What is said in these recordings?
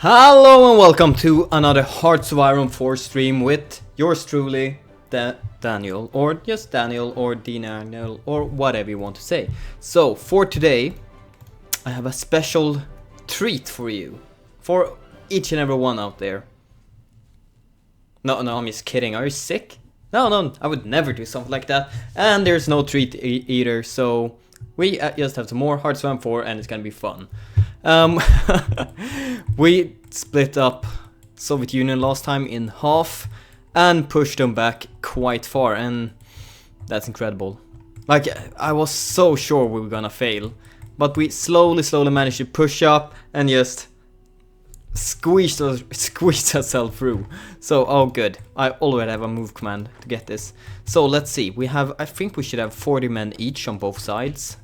Hello and welcome to another HoI4 stream with yours truly, Daniel, or just Daniel, or Daniel, or whatever you want to say. So for today, I have a special treat for you, for each and every one out there. No, I'm just kidding. Are you sick? No, I would never do something like that. And there's no treat either, so we just have some more HoI4 and it's gonna be fun. We split up Soviet Union last time in half and pushed them back quite far, and that's incredible. Like, I was so sure we were gonna fail, but we slowly managed to push up and just squeeze ourselves through. So, oh good, I already have a move command to get this. So let's see, I think we should have 40 men each on both sides.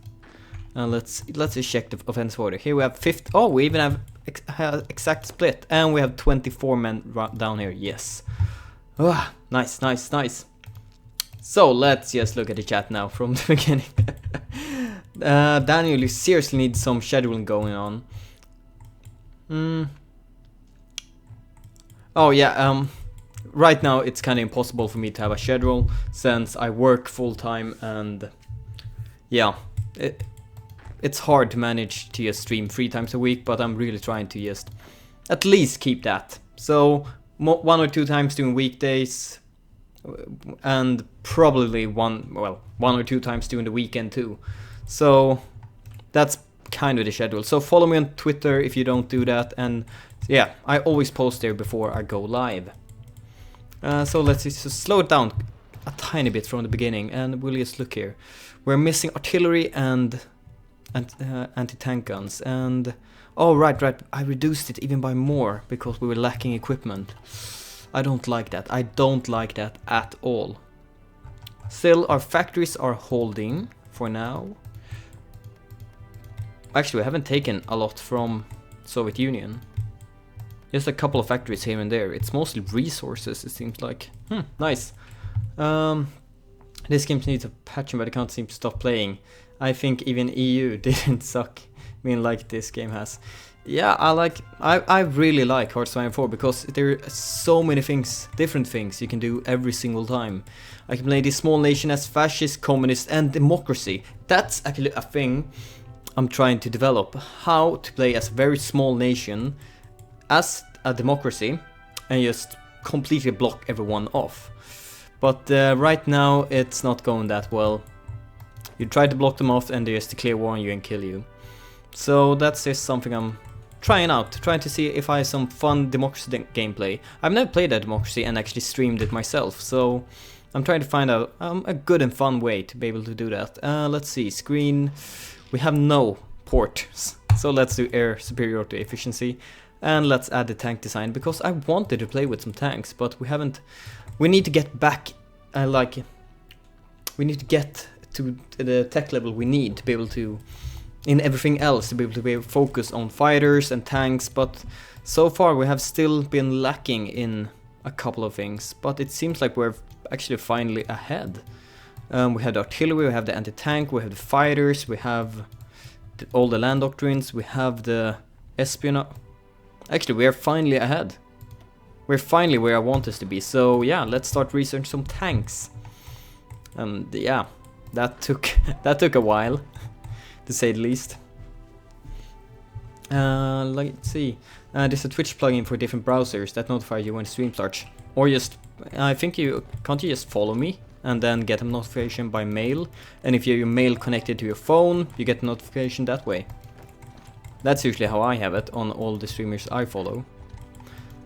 Let's just check the offensive order. Here we have 50. Oh, we even have exact split, and we have 24 men down here. Yes. Ah, nice. So let's just look at the chat now from the beginning. Daniel, you seriously need some scheduling going on. Oh yeah. Right now it's kind of impossible for me to have a schedule since I work full time, and yeah. It's hard to manage to just stream 3 times a week, but I'm really trying to just at least keep that. So 1 or 2 times during weekdays, and probably one or 2 times during the weekend too. So that's kind of the schedule. So follow me on Twitter if you don't do that, and yeah, I always post there before I go live. So let's just slow it down a tiny bit from the beginning, and we'll just look here. We're missing artillery and anti-tank guns, and oh right, I reduced it even by more because we were lacking equipment. I don't like that at all. Still, our factories are holding for now. Actually, we haven't taken a lot from Soviet Union, just a couple of factories here and there. It's mostly resources, it seems like. Nice. This game needs a patching, but I can't seem to stop playing. I think even EU didn't suck. I mean, like this game has. Yeah, I really like HoI4 because there are so many things, different things you can do every single time. I can play this small nation as fascist, communist, and democracy. That's actually a thing I'm trying to develop. How to play as a very small nation as a democracy and just completely block everyone off. But right now it's not going that well. You try to block them off and they just declare war on you and kill you. So that's just something I'm trying to see if I have some fun democracy gameplay. I've never played a democracy and actually streamed it myself, so I'm trying to find out a good and fun way to be able to do that. Let's see, screen, we have no ports, so let's do air superiority efficiency, and let's add the tank design because I wanted to play with some tanks, but we haven't. We need to get back, we need to get to the tech level we need to be able to, in everything else, to be able to focus on fighters and tanks, but so far we have still been lacking in a couple of things, but it seems like we're actually finally ahead. We have the artillery, we have the anti-tank, we have the fighters, we have all the land doctrines, we have the espionage. Actually, we are finally ahead. We're finally where I want us to be, so yeah, let's start researching some tanks. And yeah, that took a while, to say the least. Let's see. There's a Twitch plugin for different browsers that notify you when stream starts. Or just, I think can't you just follow me and then get a notification by mail? And if you have your mail connected to your phone, you get a notification that way. That's usually how I have it on all the streamers I follow.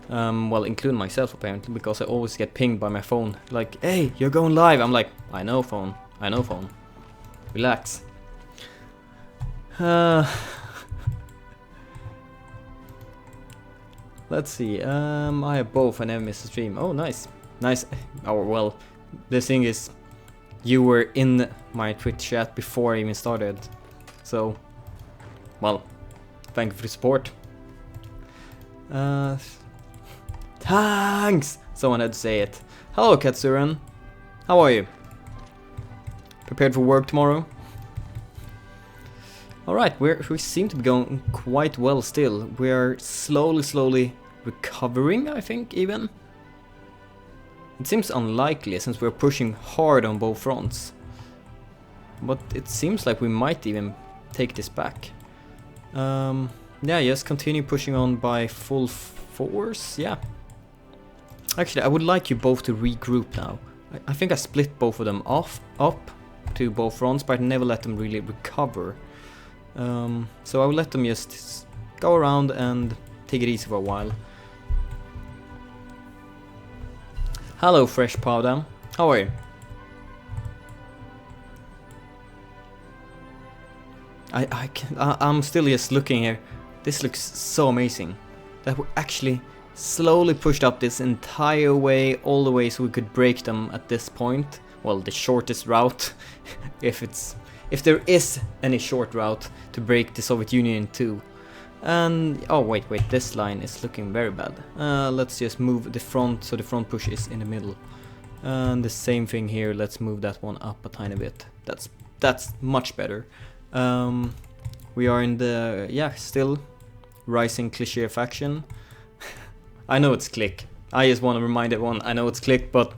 Well, including myself apparently, because I always get pinged by my phone, like, hey, you're going live. I'm like, I know phone. Relax. Let's see, I have both, I never miss a stream. Oh, nice. Oh, well, the thing is, you were in my Twitch chat before I even started. So, well, thank you for the support. Thanks! Someone had to say it. Hello, Katsuran. How are you? Prepared for work tomorrow? Alright, we seem to be going quite well still. We're slowly recovering, I think, even. It seems unlikely since we're pushing hard on both fronts. But it seems like we might even take this back. Yeah, just continue pushing on by full force, yeah. Actually, I would like you both to regroup now. I think I split both of them up to both fronts, but I never let them really recover. So I will let them just go around and take it easy for a while. Hello, fresh powder. How are you? I'm still just looking here. This looks so amazing. That we actually slowly pushed up this entire way, all the way so we could break them at this point. Well, the shortest route, if there is any short route to break the Soviet Union in two. And oh wait, this line is looking very bad. Let's just move the front so the front push is in the middle. And the same thing here. Let's move that one up a tiny bit. That's much better. We are in the still rising Clique faction. I know it's Clique. I just want to remind everyone. I know it's Clique, but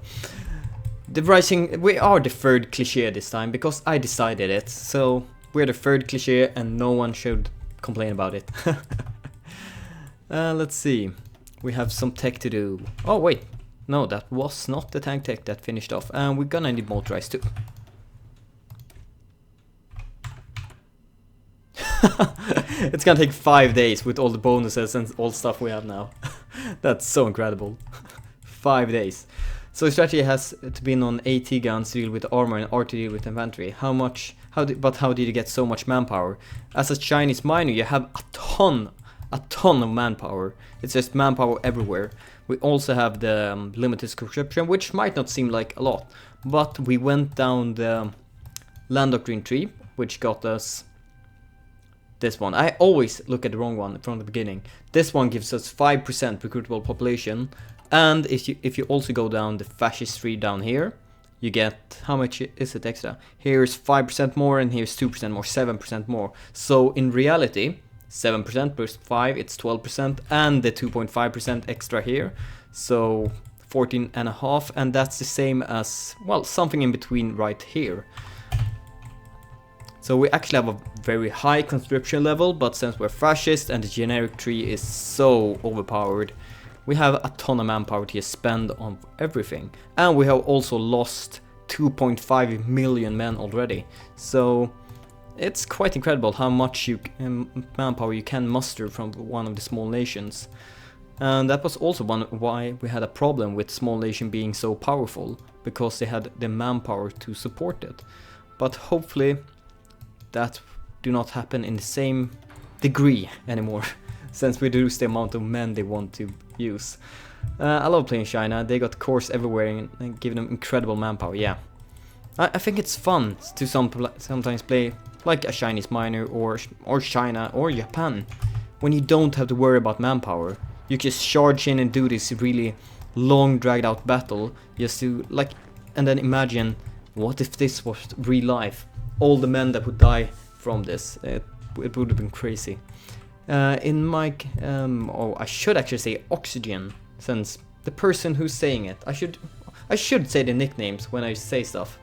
the rising. We are the third Clique this time because I decided it. So we're the third Clique, and no one should complain about it. Let's see. We have some tech to do. Oh wait, no, that was not the tank tech that finished off, and we're gonna need motorized too. It's gonna take 5 days with all the bonuses and all stuff we have now. That's so incredible. 5 days. So strategy has to be on AT guns to deal with armor and R to deal with infantry. How did you get so much manpower? As a Chinese miner, you have a ton of manpower. It's just manpower everywhere. We also have the limited conscription, which might not seem like a lot, but we went down the land doctrine tree, which got us this one. I always look at the wrong one from the beginning. This one gives us 5% recruitable population, and if you also go down the fascist tree down here, you get, how much is it extra? Here's 5% more and here's 2% more, 7% more. So in reality, 7% plus 5, it's 12%, and the 2.5% extra here. So 14.5, and that's the same as, well, something in between right here. So we actually have a very high conscription level, but since we're fascist and the generic tree is so overpowered, we have a ton of manpower to spend on everything. And we have also lost 2.5 million men already. So it's quite incredible how much manpower you can muster from one of the small nations. And that was also why we had a problem with small nation being so powerful, because they had the manpower to support it. But hopefully that do not happen in the same degree anymore, since we reduce the amount of men they want to use. I love playing China. They got cores everywhere and give them incredible manpower. Yeah, I think it's fun to sometimes play like a Chinese miner or China or Japan, when you don't have to worry about manpower. You just charge in and do this really long dragged out battle just to and then imagine, what if this was real life? All the men that would die from this, it would have been crazy. In my, I should actually say oxygen, since the person who's saying it, I should say the nicknames when I say stuff,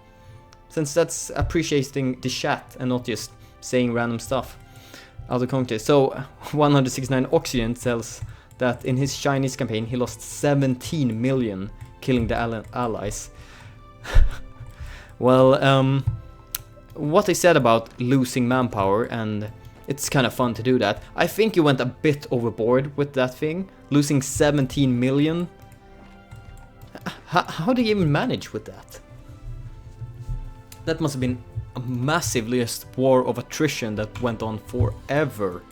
since that's appreciating the chat and not just saying random stuff out of context. So 169 oxygen tells that in his Chinese campaign he lost 17 million killing the allies. Well, what they said about losing manpower, and it's kind of fun to do that. I think you went a bit overboard with that thing, losing 17 million. How do you even manage with that? That must have been a massive war of attrition that went on forever.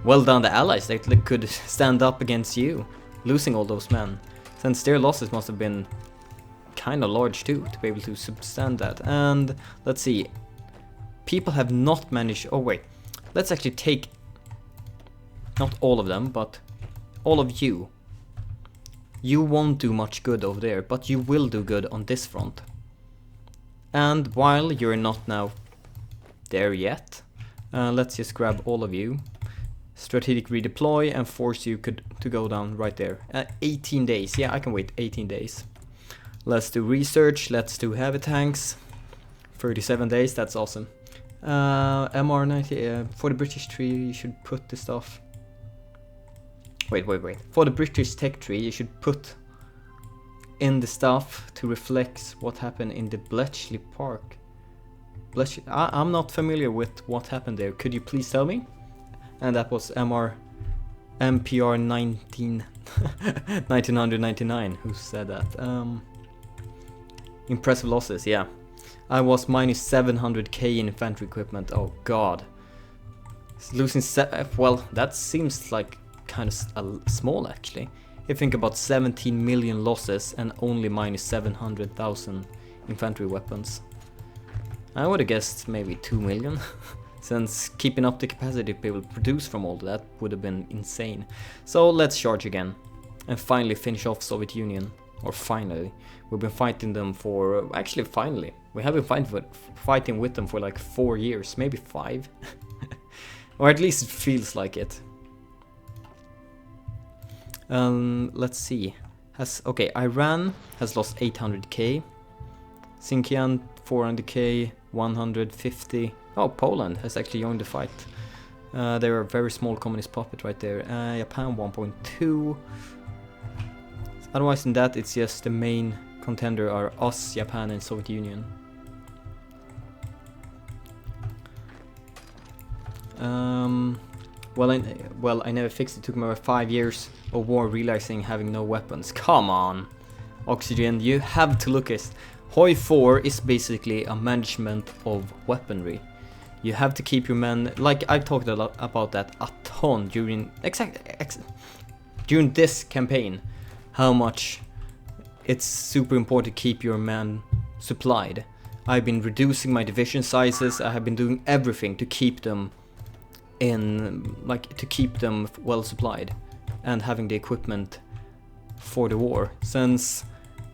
Well done, the allies. They could stand up against you, losing all those men, since their losses must have been kind of large too, to be able to withstand that. And let's see, people have not managed. Oh wait, let's actually take not all of them, but all of you. You won't do much good over there, but you will do good on this front. And while you're not now there yet, Let's just grab all of you. Strategic redeploy and force you to go down right there. 18 days. Yeah, I can wait 18 days. Let's do research. Let's do heavy tanks. 37 days. That's awesome. MR90 for the British tree. You should put the stuff. Wait. For the British tech tree, you should put in the stuff to reflect what happened in the Bletchley Park. I'm not familiar with what happened there. Could you please tell me? And that was MPR 1999 who said that. Impressive losses, yeah. I was minus 700k in infantry equipment. Oh god. Losing well, that seems like kind of small actually. If you think about 17 million losses and only minus 700,000 infantry weapons. I would have guessed maybe 2 million. Since keeping up the capacity people produce from all that would have been insane. So let's charge again. And finally finish off Soviet Union. Or finally. We've been fighting them for... actually finally. We have been fighting with them for like 4 years. Maybe 5. Or at least it feels like it. Let's see. Okay, Iran has lost 800k. Xinjiang 400k. 150. Oh, Poland has actually joined the fight. They're a very small communist puppet right there. Japan 1.2. Otherwise than that, it's just the main contender are us, Japan and Soviet Union. Well, I never fixed it. Took me about 5 years of war realizing having no weapons. Come on, Oxygen, you have to look at HoI4 is basically a management of weaponry. You have to keep your men, like I've talked a lot about that a ton during during this campaign, how much it's super important to keep your men supplied. I've been reducing my division sizes. I have been doing everything to keep them in, like to keep them well supplied and having the equipment for the war, since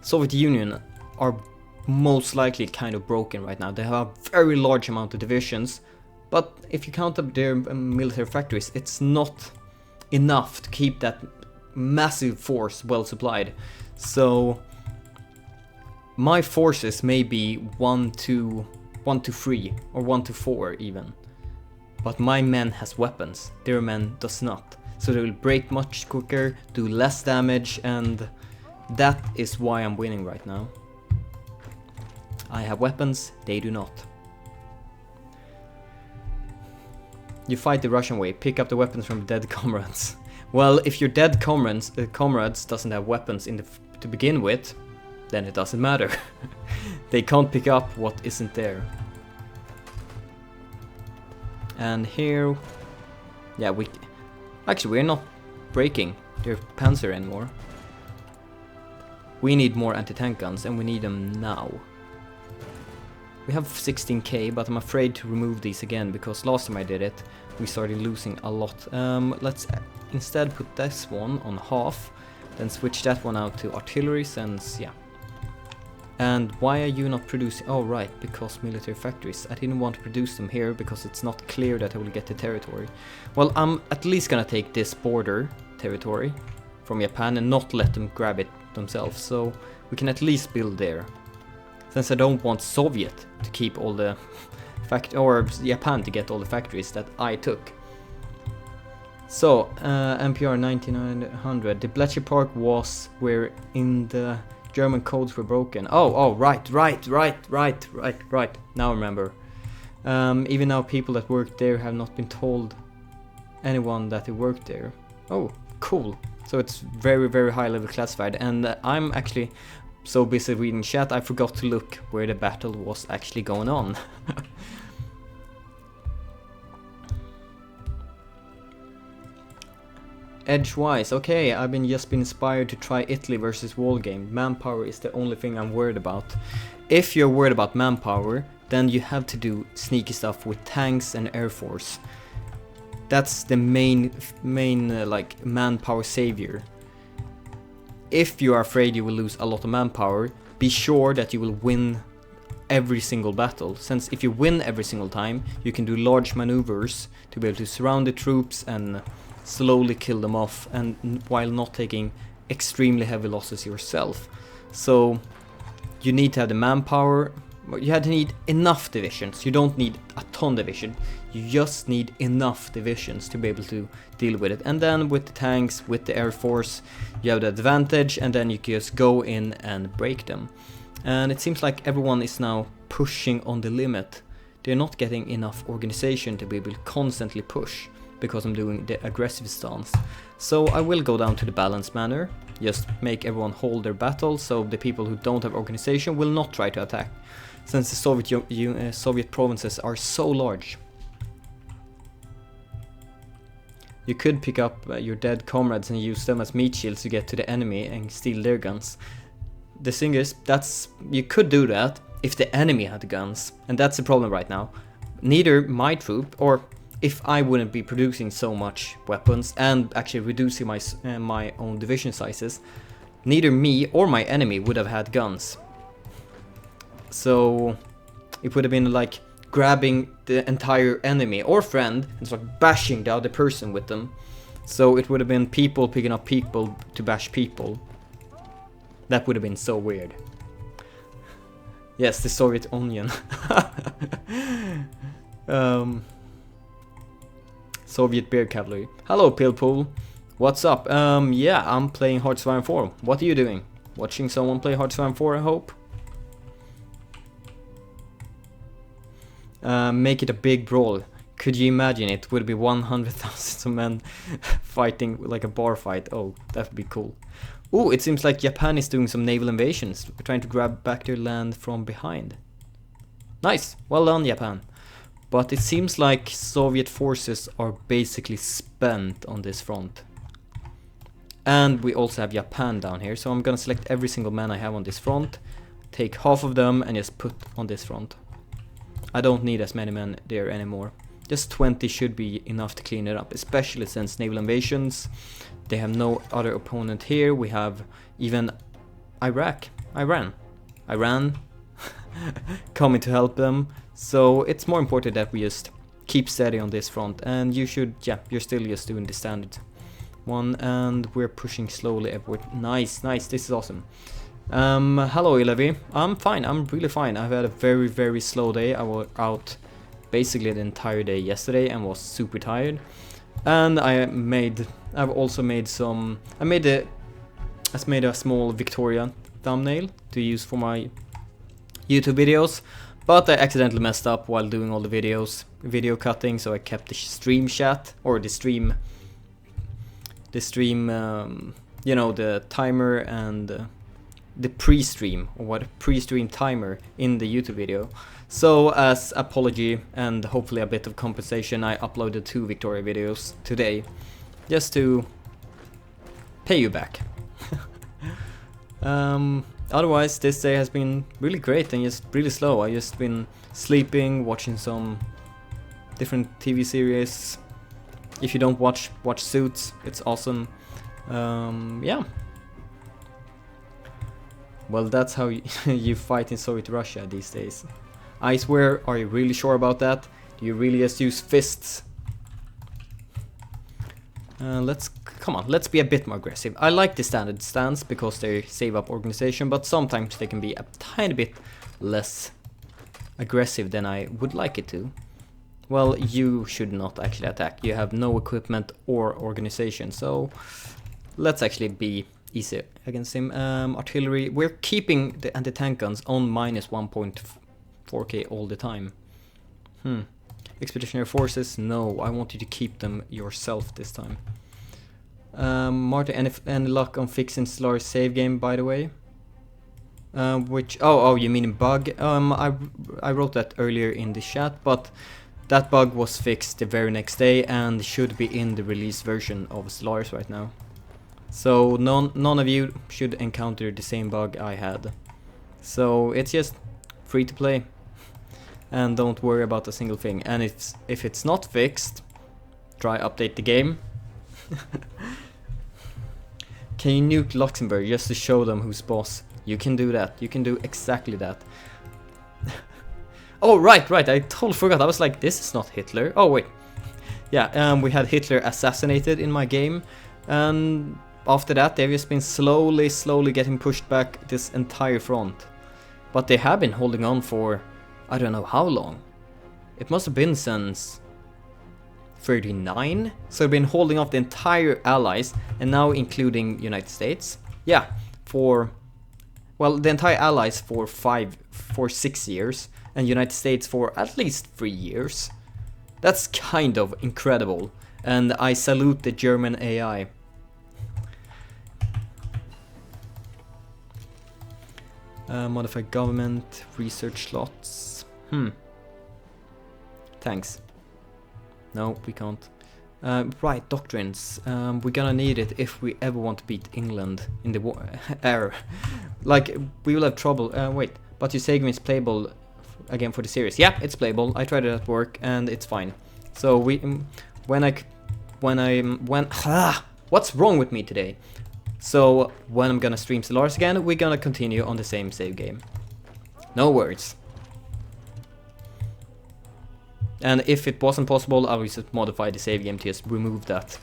Soviet Union are most likely kind of broken right now. They have a very large amount of divisions, but if you count up their military factories, it's not enough to keep that massive force well supplied. So my forces may be 1 to 3 or 1 to 4 even, but my men has weapons, their men does not. So they will break much quicker, do less damage, and that is why I'm winning right now. I have weapons, they do not. You fight the Russian way, pick up the weapons from dead comrades. Well, if your dead comrades doesn't have weapons to begin with, then it doesn't matter. They can't pick up what isn't there. And here, yeah, we're not breaking their panzer anymore. We need more anti-tank guns, and we need them now. We have 16k, but I'm afraid to remove these again, because last time I did it, we started losing a lot. Let's instead put this one on half, then switch that one out to artillery, since, yeah. And why are you not producing? Oh right, because military factories. I didn't want to produce them here because it's not clear that I will get the territory. Well, I'm at least gonna take this border territory from Japan and not let them grab it themselves, so we can at least build there. Since I don't want Soviet to keep all the or Japan to get all the factories that I took. So, MPR 1900, the Bletchley Park was where in the German codes were broken. Oh, right. Now I remember. Even now people that worked there have not been told anyone that they worked there. Oh, cool. So it's very, very high level classified, and I'm actually so busy reading chat I forgot to look where the battle was actually going on. Edgewise, okay, I've just been inspired to try Italy versus wall game. Manpower is the only thing I'm worried about. If you're worried about manpower, then you have to do sneaky stuff with tanks and air force. That's the main like manpower savior. If you are afraid you will lose a lot of manpower, be sure that you will win every single battle, since if you win every single time, you can do large maneuvers to be able to surround the troops and slowly kill them off, and while not taking extremely heavy losses yourself. So you need to have the manpower. You need enough divisions. You don't need a ton division. You just need enough divisions to be able to deal with it. And then with the tanks, with the air force, you have the advantage, and then you can just go in and break them. And it seems like everyone is now pushing on the limit. They're not getting enough organization to be able to constantly push, because I'm doing the aggressive stance. So I will go down to the balanced manner, just make everyone hold their battle, so the people who don't have organization will not try to attack, since the Soviet provinces are so large. You could pick up your dead comrades and use them as meat shields to get to the enemy and steal their guns. The thing is, you could do that if the enemy had guns, and that's the problem right now. Neither my troop, or if I wouldn't be producing so much weapons and actually reducing my own division sizes, neither me or my enemy would have had guns. So it would have been like grabbing the entire enemy or friend and start bashing the other person with them. So it would have been people picking up people to bash people. That would have been so weird. Yes, the Soviet onion. Soviet bear cavalry. Hello, Pillpool. What's up? Yeah, I'm playing Hearts of Iron 4. What are you doing? Watching someone play Hearts of Iron 4, I hope? Make it a big brawl. Could you imagine it? Would be 100,000 men fighting like a bar fight. Oh, that would be cool. Oh, it seems like Japan is doing some naval invasions. We're trying to grab back their land from behind. Nice. Well done, Japan. But it seems like Soviet forces are basically spent on this front. And we also have Japan down here. So I'm gonna select every single man I have on this front. Take half of them and just put on this front. I don't need as many men there anymore. Just 20 should be enough to clean it up, especially since naval invasions. They have no other opponent here. We have even Iran coming to help them. So it's more important that we just keep steady on this front. And you should, yeah, you're still just doing the standard one. And we're pushing slowly everywhere. Nice, nice, this is awesome. Hello Ilavi. I'm fine, I'm really fine. I've had a very, very slow day. I was out basically the entire day yesterday and was super tired. And I've also made some, I made a small Victoria thumbnail to use for my YouTube videos, but I accidentally messed up while doing all the video cutting, so I kept the stream chat, or the stream, you know, the timer and the pre-stream, or what, pre-stream timer in the YouTube video. So as apology and hopefully a bit of compensation, I uploaded 2 Victoria videos today, just to pay you back. Otherwise, this day has been really great and just really slow. I just been sleeping, watching some different TV series. If you don't watch Suits, it's awesome. Yeah. Well, that's how you fight in Soviet Russia these days. I swear, are you really sure about that? Do you really just use fists? Come on, let's be a bit more aggressive. I like the standard stance because they save up organization, but sometimes they can be a tiny bit less aggressive than I would like it to. Well, you should not actually attack. You have no equipment or organization, so let's actually be easy against him. Artillery, we're keeping the anti-tank guns on minus 1.4k all the time. Expeditionary forces, no, I want you to keep them yourself this time. Martin, any luck on fixing Stellaris save game, by the way? Oh, you mean bug? I wrote that earlier in the chat, but that bug was fixed the very next day and should be in the release version of Stellaris right now. So none of you should encounter the same bug I had. So it's just free to play. And don't worry about a single thing. And if it's not fixed, try update the game. Can you nuke Luxembourg just to show them who's boss? You can do that. You can do exactly that. Oh, right, I totally forgot. I was like, this is not Hitler. Oh, wait. Yeah, we had Hitler assassinated in my game. And after that, they've just been slowly getting pushed back this entire front. But they have been holding on for, I don't know how long. It must have been since 39. So they've been holding off the entire allies, and now including United States. Yeah, for, well, the entire allies for 6 years, and United States for at least 3 years. That's kind of incredible, and I salute the German AI. Modify government, research slots. Thanks. No, we can't. Right, doctrines. We're gonna need it if we ever want to beat England in the war. Like, we will have trouble. Wait, but you say it's playable again for the series. Yeah, it's playable. I tried it at work and it's fine. So what's wrong with me today? So when I'm gonna stream Stellaris again, we're gonna continue on the same save game. No worries. And if it wasn't possible, I would just modify the save game to just remove that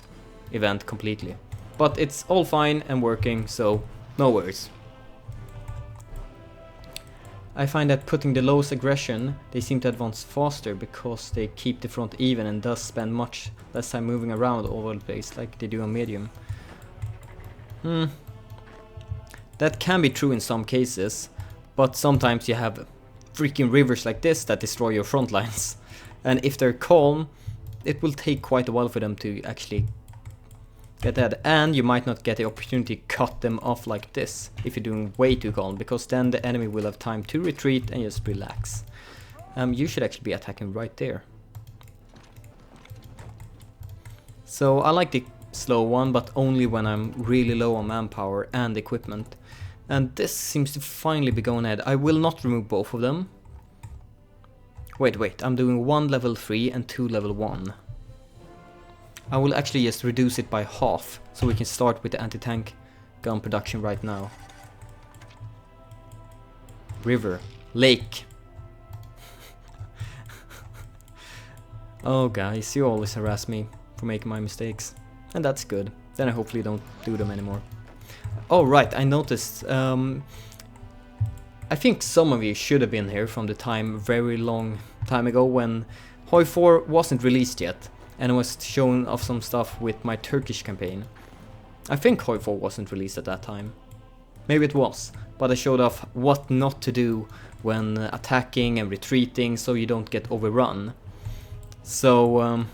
event completely. But it's all fine and working, so no worries. I find that putting the lowest aggression, they seem to advance faster because they keep the front even and thus spend much less time moving around all over the place like they do on medium. That can be true in some cases, but sometimes you have freaking rivers like this that destroy your front lines. And if they're calm, it will take quite a while for them to actually get that, and you might not get the opportunity to cut them off like this if you're doing way too calm, because then the enemy will have time to retreat and just relax. You should actually be attacking right there. So I like the slow one, but only when I'm really low on manpower and equipment. And this seems to finally be going ahead. I will not remove both of them. Wait, I'm doing 1 level 3 and 2 level 1. I will actually just reduce it by half, so we can start with the anti-tank gun production right now. River. Lake. Oh guys, you always harass me for making my mistakes. And that's good. Then I hopefully don't do them anymore. Oh right, I noticed, I think some of you should have been here from the time, very long time ago, when HoI4 wasn't released yet, and I was showing off some stuff with my Turkish campaign. I think HoI4 wasn't released at that time. Maybe it was, but I showed off what not to do when attacking and retreating so you don't get overrun. So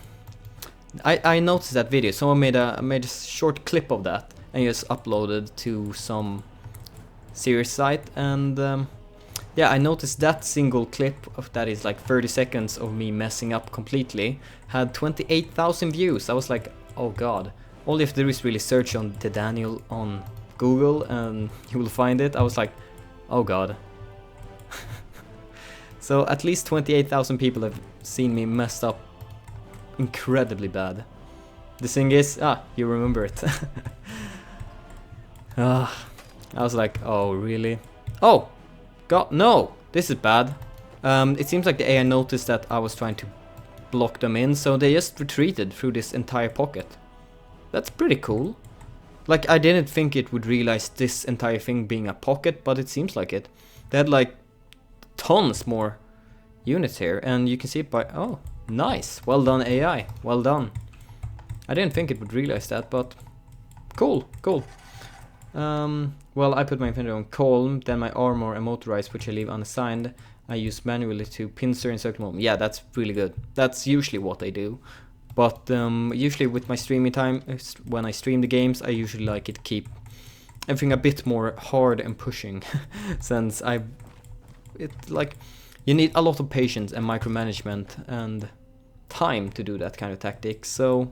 I noticed that video. Someone made a short clip of that and just uploaded to some series site, and yeah, I noticed that single clip of that is like 30 seconds of me messing up completely had 28,000 views. I was like, oh god. All you have to do is really search on the Daniel on Google and you will find it. I was like, oh god. So at least 28,000 people have seen me messed up incredibly bad. The thing is, you remember it. I was like, oh really? Oh god, no, this is bad. It seems like the AI noticed that I was trying to block them in, so they just retreated through this entire pocket. That's pretty cool. Like, I didn't think it would realize this entire thing being a pocket, but it seems like it. They had like tons more units here, and you can see it by, oh, nice. Well done AI, well done. I didn't think it would realize that, but cool. Well, I put my infantry on calm, then my armor and motorized, which I leave unassigned, I use manually to pincer and circle moment. Yeah, that's really good. That's usually what I do. But usually with my streaming time, when I stream the games, I usually like it to keep everything a bit more hard and pushing. Since you need a lot of patience and micromanagement and time to do that kind of tactic. So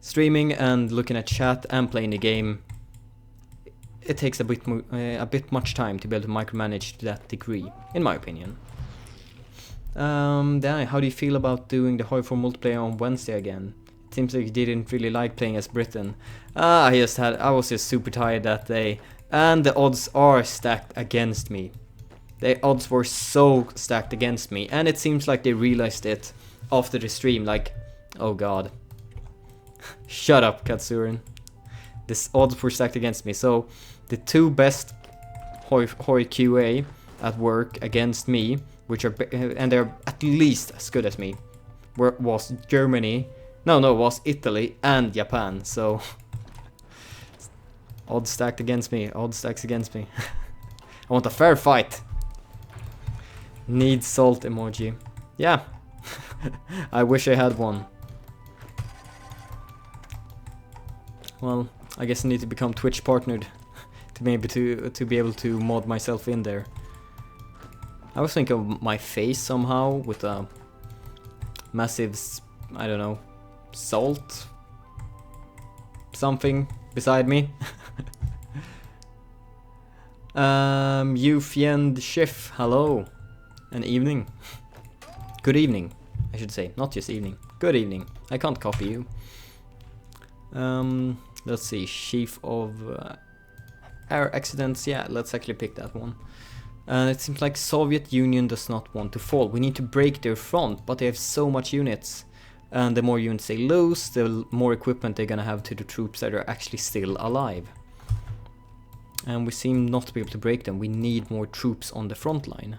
streaming and looking at chat and playing the game, it takes a bit much time to be able to micromanage to that degree, in my opinion. Then, how do you feel about doing the HoI4 multiplayer on Wednesday again? It seems like you didn't really like playing as Britain. I was just super tired that day, and the odds are stacked against me. The odds were so stacked against me, and it seems like they realized it after the stream, like, oh god. Shut up, Katsurin. This odds were stacked against me, so the two best HoI4 at work against me, which are, and they're at least as good as me, was Germany, was Italy and Japan, so odds stacked against me, odds stacks against me. I want a fair fight. Need salt emoji. Yeah. I wish I had one. Well, I guess I need to become Twitch partnered to maybe to be able to mod myself in there. I was thinking of my face somehow with a massive, I don't know, salt something beside me. Yufiend Schiff, hello. An evening. Good evening, I should say, not just evening. Good evening. I can't copy you. Let's see, Chief of Air Accidents, yeah, let's actually pick that one. And it seems like Soviet Union does not want to fall. We need to break their front, but they have so much units. And the more units they lose, the more equipment they're gonna have to the troops that are actually still alive. And we seem not to be able to break them. We need more troops on the front line.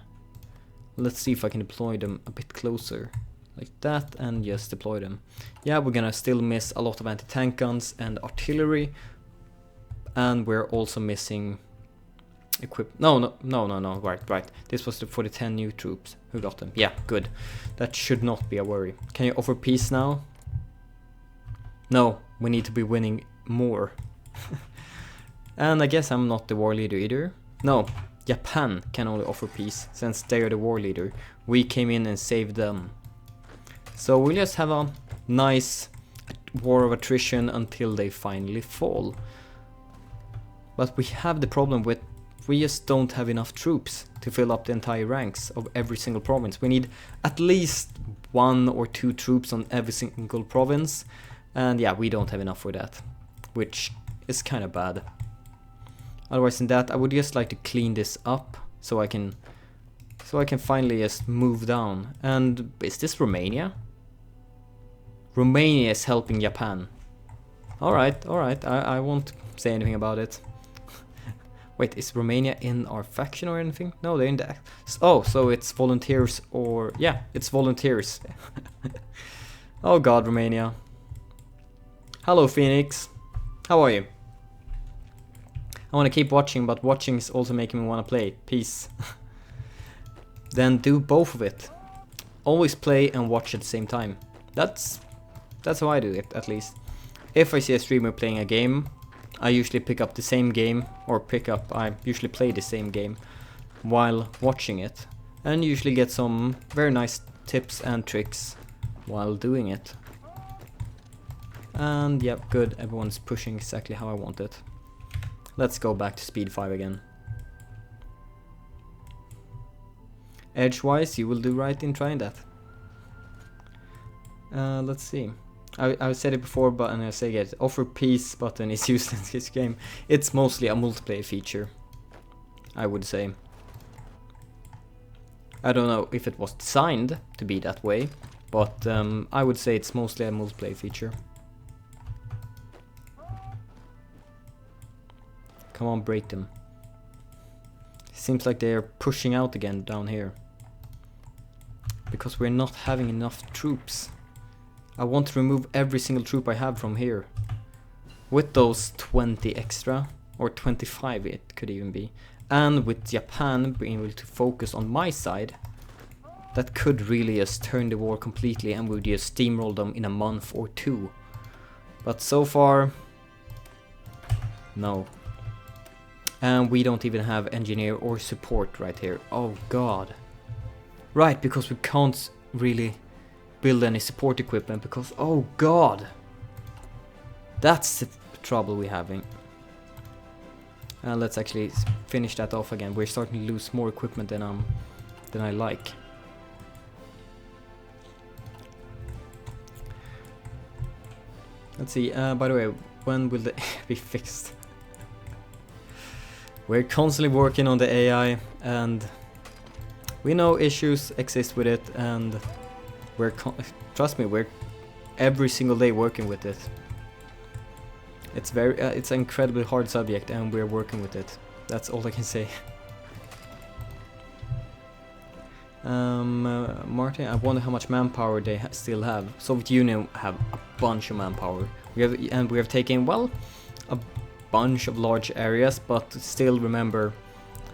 Let's see if I can deploy them a bit closer. Like that, and just deploy them. Yeah, we're gonna still miss a lot of anti-tank guns and artillery. And we're also missing no, right. This was for the 10 new troops. Who got them? Yeah, good. That should not be a worry. Can you offer peace now? No, we need to be winning more. And I guess I'm not the war leader either. No, Japan can only offer peace, since they are the war leader. We came in and saved them. So we'll just have a nice war of attrition until they finally fall. But we have the problem with we just don't have enough troops to fill up the entire ranks of every single province. We need at least 1 or 2 troops on every single province. And yeah, we don't have enough for that, which is kind of bad. Otherwise than that, I would just like to clean this up so I can finally just move down. And is this Romania? Romania is helping Japan. Alright, I won't say anything about it. Wait, is Romania in our faction or anything? No, they're in the... Oh, so it's volunteers or... Yeah, it's volunteers. Oh god, Romania. Hello, Phoenix. How are you? I want to keep watching, but watching is also making me want to play. Peace. Then do both of it. Always play and watch at the same time. That's how I do it, at least. If I see a streamer playing a game, I usually pick up the same game, I usually play the same game while watching it, and usually get some very nice tips and tricks while doing it. And yeah, good, everyone's pushing exactly how I want it. Let's go back to speed 5 again. Edgewise, you will do right in trying that. Let's see. I said it before, but and I say it. Offer peace button is useless in this game. It's mostly a multiplayer feature, I would say. I don't know if it was designed to be that way, but I would say it's mostly a multiplayer feature. Come on, break them. Seems like they're pushing out again down here. Because we're not having enough troops. I want to remove every single troop I have from here. With those 20 extra, or 25 it could even be. And with Japan being able to focus on my side, that could really just turn the war completely and we'll just steamroll them in a month or 2. But so far, no. And we don't even have engineer or support right here. Oh god. Right, because we can't really build any support equipment because, oh god, that's the trouble we're having. Let's actually finish that off again. We're starting to lose more equipment than I like. Let's see, by the way, when will the AI be fixed? We're constantly working on the AI, and We know issues exist with it, and trust me, we're every single day working with it. It's it's an incredibly hard subject, and we're working with it. That's all I can say. Martin, I wonder how much manpower they still have. Soviet Union have a bunch of manpower. We have taken, well, a bunch of large areas, but still remember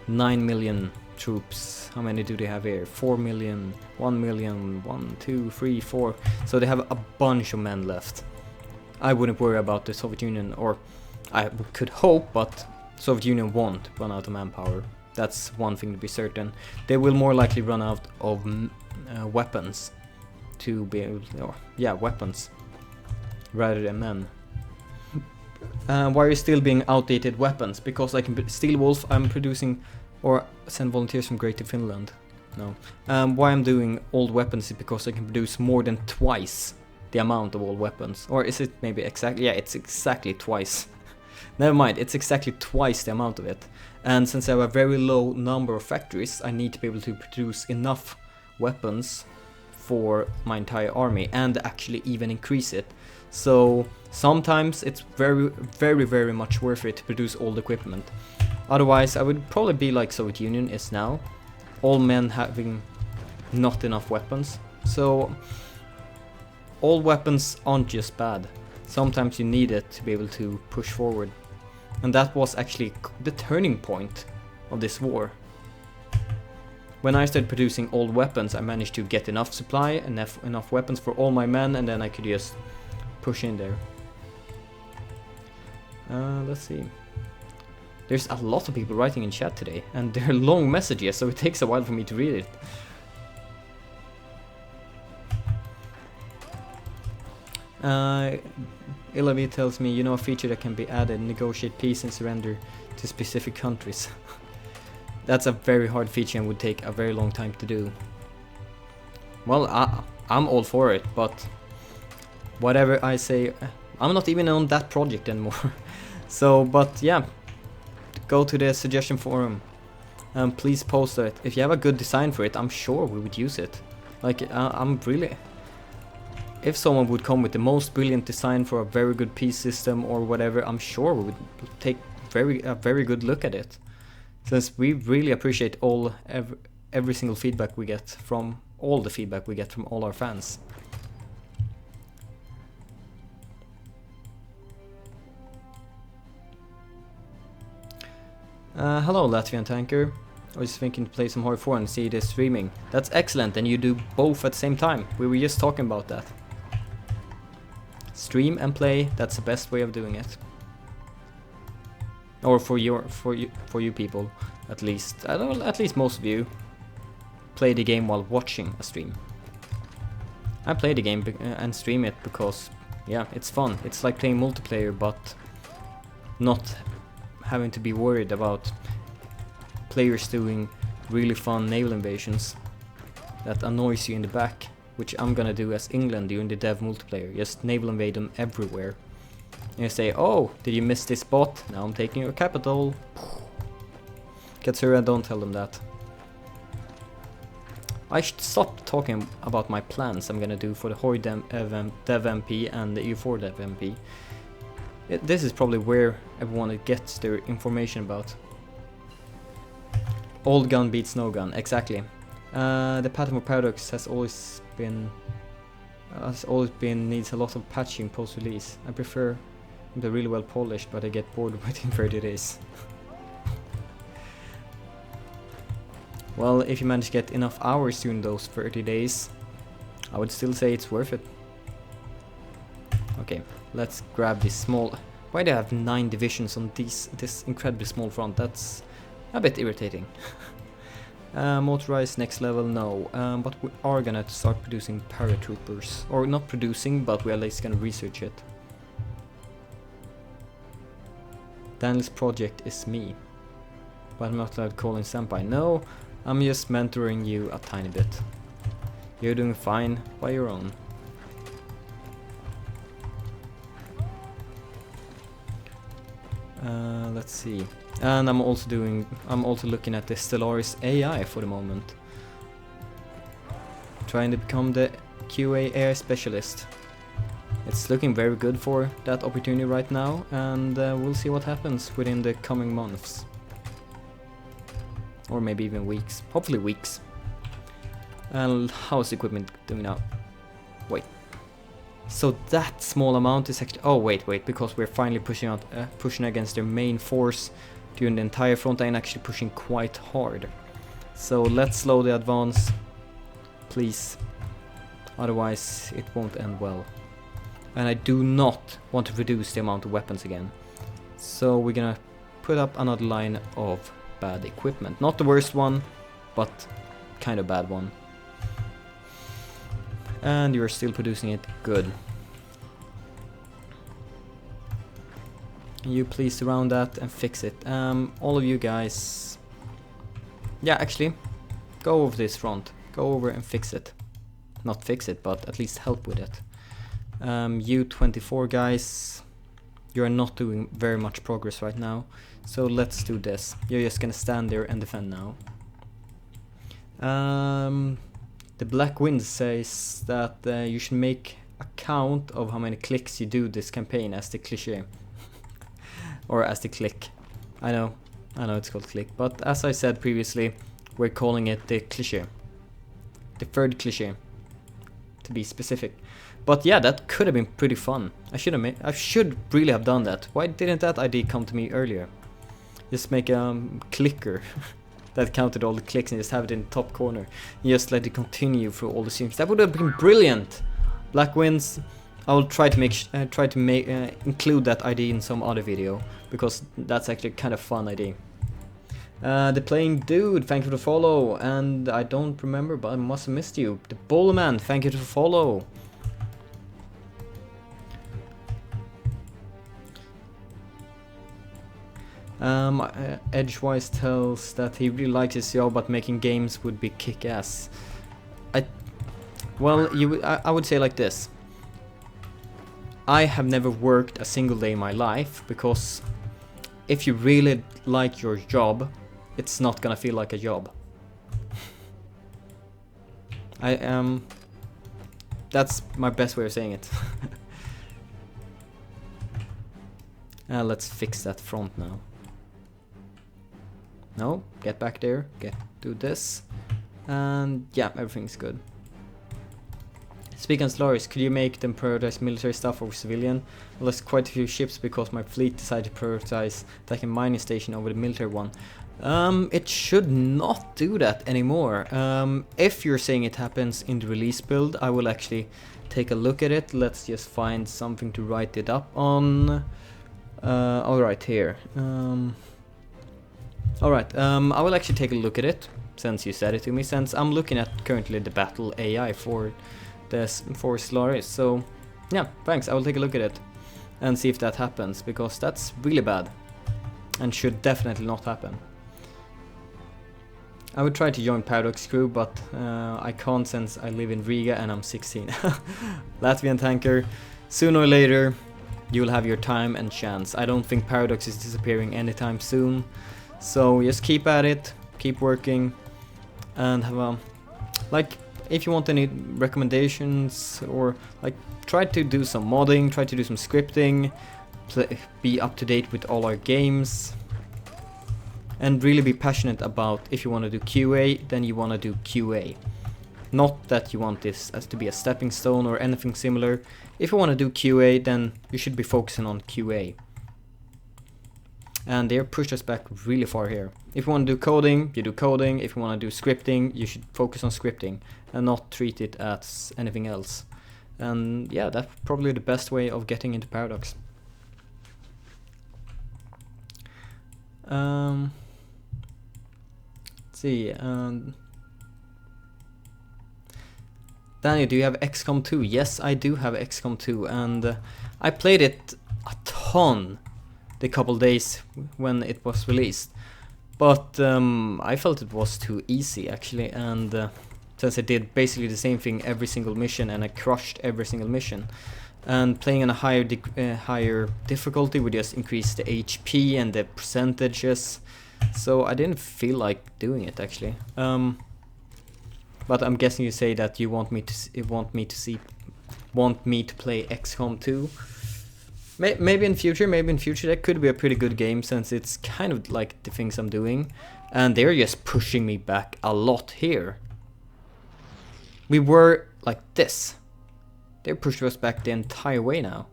9 million troops. How many do they have here? 4 million, 1 million, 1, 2, 3, 4. So they have a bunch of men left. I wouldn't worry about the Soviet Union, or I could hope, but Soviet Union won't run out of manpower. That's one thing to be certain. They will more likely run out of weapons to be able to, weapons rather than men. Why are you still being outdated weapons? Because I can Steel Wolf, I'm producing, or send volunteers from Greater Finland. No. Why I'm doing old weapons is because I can produce more than twice the amount of old weapons. Or is it maybe exactly? Yeah, it's exactly twice. Never mind, it's exactly twice the amount of it. And since I have a very low number of factories, I need to be able to produce enough weapons for my entire army and actually even increase it. So sometimes it's very, very, very much worth it to produce old equipment. Otherwise, I would probably be like Soviet Union is now, all men having not enough weapons. So all weapons aren't just bad. Sometimes you need it to be able to push forward. And that was actually the turning point of this war. When I started producing old weapons, I managed to get enough supply, enough weapons for all my men, and then I could just push in there. Let's see. There's a lot of people writing in chat today, and they're long messages, so it takes a while for me to read it. Ilavi tells me, you know, a feature that can be added, negotiate peace and surrender to specific countries. That's a very hard feature and would take a very long time to do. Well, I'm all for it, but whatever I say, I'm not even on that project anymore. So, but yeah, go to the suggestion forum and please post it. If you have a good design for it, I'm sure we would use it. Like, I'm really... If someone would come with the most brilliant design for a very good peace system or whatever, I'm sure we would take a very good look at it. Since we really appreciate every single feedback we get from all our fans. Hello Latvian Tanker. I was thinking to play some HoI4 and see this streaming. That's excellent, and you do both at the same time. We were just talking about that. Stream and play, that's the best way of doing it. Or for you people, at least. I don't know, at least most of you play the game while watching a stream. I play the game and stream it because, yeah, it's fun. It's like playing multiplayer, but not having to be worried about players doing really fun naval invasions that annoys you in the back, which I'm gonna do as England during the dev multiplayer. Just naval invade them everywhere. And you say, oh, did you miss this spot? Now I'm taking your capital. Katsura, don't tell them that. I should stop talking about my plans I'm gonna do for the HoI dev MP and the EU4 dev MP. This is probably where everyone gets their information about. Old gun beats no gun, exactly. The pattern for paradox has always been needs a lot of patching post-release. I prefer they're really well polished, but I get bored within 30 days. Well, if you manage to get enough hours during those 30 days, I would still say it's worth it. Okay, let's grab this small... Why do I have 9 divisions on this incredibly small front? That's a bit irritating. Motorized next level, no. But we are gonna start producing paratroopers. Or not producing, but we're at least gonna research it. Daniel's project is me. But I'm not allowed to call him senpai. No, I'm just mentoring you a tiny bit. You're doing fine by your own. Let's see. And I'm also looking at the Stellaris AI for the moment. trying to become the QA AI specialist. It's looking very good for that opportunity right now, and we'll see what happens within the coming months. Or maybe even weeks. Hopefully weeks. And how's equipment doing now? Wait. So that small amount is actually... Oh, wait, because we're finally pushing against their main force during the entire front line, actually pushing quite hard. So let's slow the advance, please. Otherwise, it won't end well. And I do not want to reduce the amount of weapons again. So we're gonna put up another line of bad equipment. Not the worst one, but kind of bad one. And you're still producing it. Good. You please surround that and fix it. All of you guys... Yeah, actually, go over this front. Go over and fix it. Not fix it, but at least help with it. You 24 guys, you're not doing very much progress right now. So let's do this. You're just gonna stand there and defend now. The Black Wind says that you should make a count of how many clicks you do this campaign as the cliché. Or as the click. I know it's called click, but as I said previously, we're calling it the cliché. The third cliché, to be specific. But yeah, that could have been pretty fun. I should really have done that. Why didn't that idea come to me earlier? Just make a clicker that counted all the clicks and just have it in the top corner. And just let it continue through all the streams. That would have been brilliant. Black Winds. I will try to include that idea in some other video, because that's actually kind of fun idea. The Playing Dude, thank you for the follow, and I don't remember, but I must have missed you. The Bowlerman, thank you for the follow. Edgewise tells that he really likes his job, but making games would be kick-ass. I would say like this. I have never worked a single day in my life, because if you really like your job, it's not gonna feel like a job. That's my best way of saying it. Let's fix that front now. No, get back there, do this, and yeah, everything's good. Speaking of Solaris, could you make them prioritize military stuff over civilian? I lost quite a few ships because my fleet decided to prioritize attacking mining station over the military one. It should not do that anymore. If you're saying it happens in the release build, I will actually take a look at it. Let's just find something to write it up on. Alright, here. Alright, I will actually take a look at it, since you said it to me, since I'm looking at currently the battle AI for Solaris. So yeah, thanks, I will take a look at it and see if that happens, because that's really bad and should definitely not happen. I would try to join Paradox crew, but I can't, since I live in Riga and I'm 16. Latvian tanker, sooner or later you will have your time and chance. I don't think Paradox is disappearing anytime soon, so just keep at it, keep working, and have a if you want any recommendations, or try to do some modding, try to do some scripting, be up to date with all our games, and really be passionate about, if you want to do QA, then you want to do QA. Not that you want this as to be a stepping stone or anything similar. If you want to do QA, then you should be focusing on QA. And they pushed us back really far here. If you want to do coding, you do coding. If you want to do scripting, you should focus on scripting and not treat it as anything else. And yeah, that's probably the best way of getting into Paradox. Let's see. Danny, do you have XCOM 2? Yes, I do have XCOM 2, and I played it a ton the couple days when it was released, but I felt it was too easy actually, and since I did basically the same thing every single mission and I crushed every single mission, and playing on a higher difficulty would just increase the HP and the percentages, so I didn't feel like doing it actually. But I'm guessing you say that you want me to play XCOM 2. Maybe in future, that could be a pretty good game, since it's kind of like the things I'm doing. And they're just pushing me back a lot here. We were like this. They pushed us back the entire way now.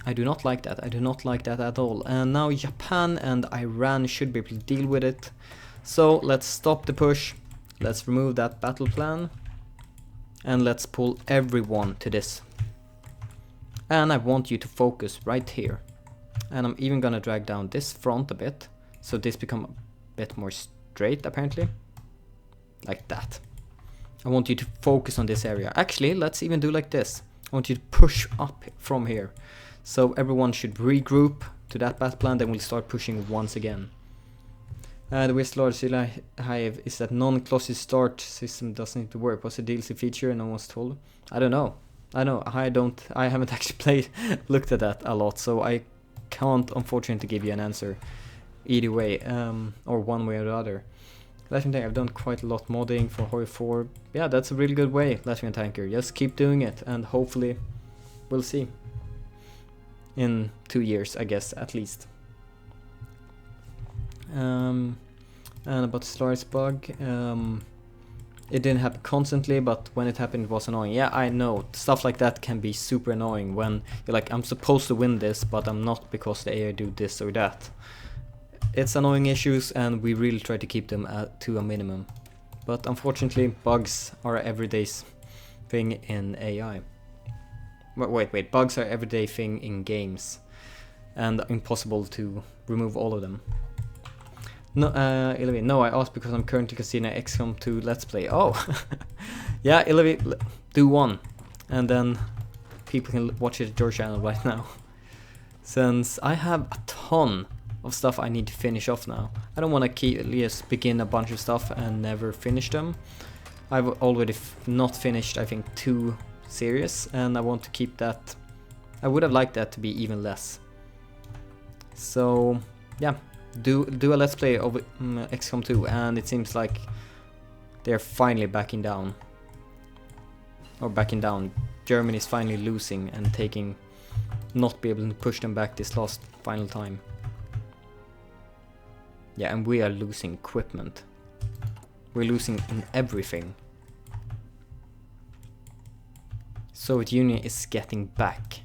I do not like that. I do not like that at all. And now Japan and Iran should be able to deal with it. So let's stop the push. Let's remove that battle plan. And let's pull everyone to this. And I want you to focus right here. And I'm even gonna drag down this front a bit, so this become a bit more straight apparently. Like that. I want you to focus on this area. Actually, let's even do like this. I want you to push up from here. So everyone should regroup to that battle plan, then we'll start pushing once again. The West Large Hive is that non-closed start system doesn't need to work. Was a DLC feature and I was told? I don't know. I haven't actually looked at that a lot, so I can't unfortunately give you an answer either way, or one way or the other. Latvian Tanker, I've done quite a lot modding for HoI4. Yeah, that's a really good way, Latvian Tanker. Just keep doing it, and hopefully we'll see. In 2 years, I guess, at least. And about the Stars bug, it didn't happen constantly, but when it happened it was annoying. Yeah, I know, stuff like that can be super annoying when you're like, I'm supposed to win this, but I'm not because the AI do this or that. It's annoying issues, and we really try to keep them to a minimum. But unfortunately, bugs are an everyday thing in AI. Wait, bugs are an everyday thing in games, and impossible to remove all of them. No, Ilavi, no, I asked because I'm currently considering XCOM 2 Let's Play. Oh, yeah, Ilavi, do one, and then people can watch it at your channel right now. Since I have a ton of stuff I need to finish off now. I don't want to just begin a bunch of stuff and never finish them. I've already not finished, I think, 2 series, and I want to keep that. I would have liked that to be even less. So, yeah. Do a let's play of XCOM 2, and it seems like they're finally backing down. Germany's finally losing and not be able to push them back this last final time. Yeah, and we are losing equipment. We're losing in everything. Soviet Union is getting back.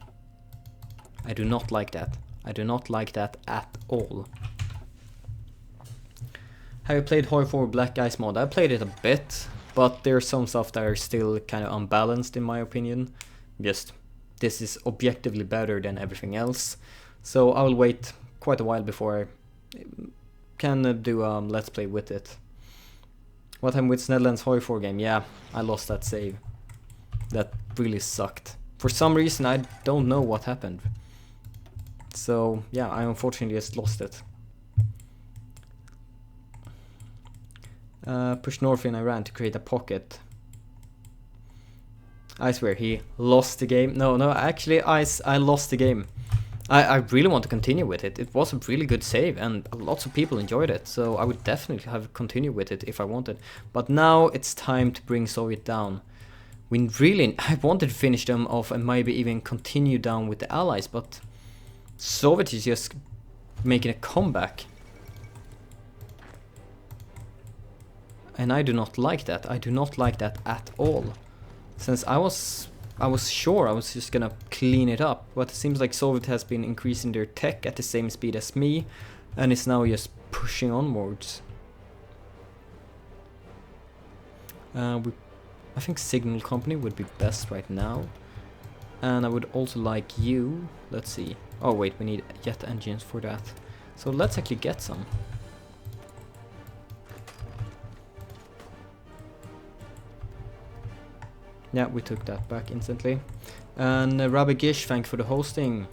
I do not like that. I do not like that at all. Have you played HoI4 Black Ice mod? I played it a bit, but there's some stuff that are still kind of unbalanced in my opinion. Just, this is objectively better than everything else. So I will wait quite a while before I can do a let's play with it. What happened with Netherlands HoI4 game? Yeah, I lost that save. That really sucked. For some reason I don't know what happened. So yeah, I unfortunately just lost it. Push north in Iran to create a pocket. I swear he lost the game. No, actually I lost the game. I really want to continue with it. It was a really good save and lots of people enjoyed it. So I would definitely have continued with it if I wanted. But now it's time to bring Soviet down. I wanted to finish them off and maybe even continue down with the Allies, but Soviet is just making a comeback. And I do not like that. I do not like that at all. Since I was sure I was just gonna clean it up, but it seems like Soviet has been increasing their tech at the same speed as me, and is now just pushing onwards. I think Signal Company would be best right now. And I would also like you. Let's see. Oh wait, we need jet engines for that. So let's actually get some. Yeah, we took that back instantly. And Rabbi Gish, thank you for the hosting.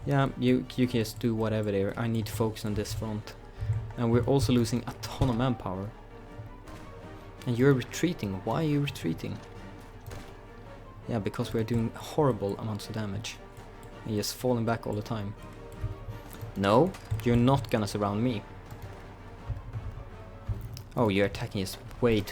Yeah, you can just do whatever there. I need to focus on this front. And we're also losing a ton of manpower. And you're retreating. Why are you retreating? Yeah, because we're doing horrible amounts of damage. And you're just falling back all the time. No, you're not gonna surround me. Oh, you're attacking us way too